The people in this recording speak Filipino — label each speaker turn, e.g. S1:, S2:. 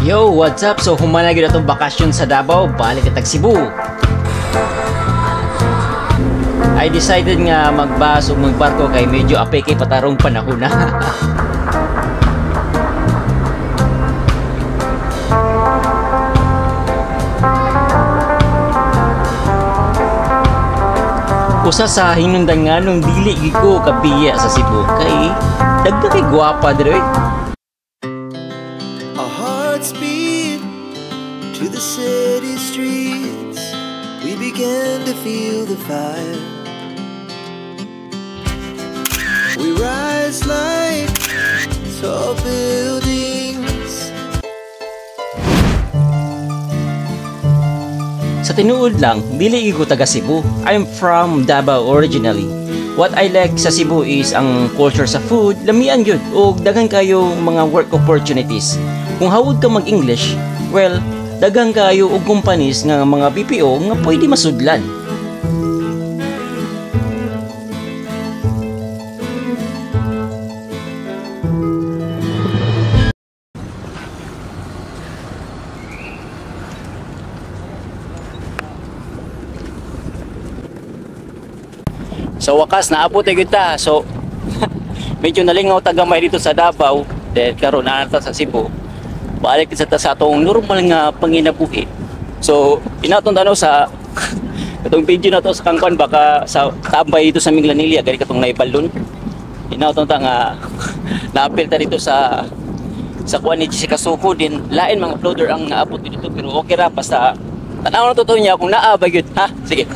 S1: Yo, what's up? So humana gyud atong bakasyon sa Davao, balik atag Cebu. I decided nga magbas o magbarko kay medyo apay kay patarong panahon na. Usa sa hinungdan nga nung dili gid ko kapiya sa Cebu kay dagdag kay gwapa diri.
S2: Speed to the city streets, we began to feel the fire. We rise like tall buildings.
S1: Sa tinuod lang, dili ko taga Cebu. I'm from Davao originally. What I like sa Cebu is ang culture sa food, lamian gyud ug daghan kayo mga work opportunities. Kung hawod ka mag-English, well, daghang kayo og companies nga mga BPO nga pwede masudlan. So wakas naabot ay kita. So medyo nalingaw tagamay dito sa Davao, then karon na ta sa Cebu. Balik sa atong normal nga panginabuhi. So inatong tanaw sa katong video na to sa kangkwan baka sa tambay dito sa Minglanilla gani katong naibalon. Inatong ta nga naapil ta dito sa kuan ni Jessica Suko din lain mga uploader ang naabot dito pero okay ra basta tanaw na to niya kung naa ba gyud ha. Sige.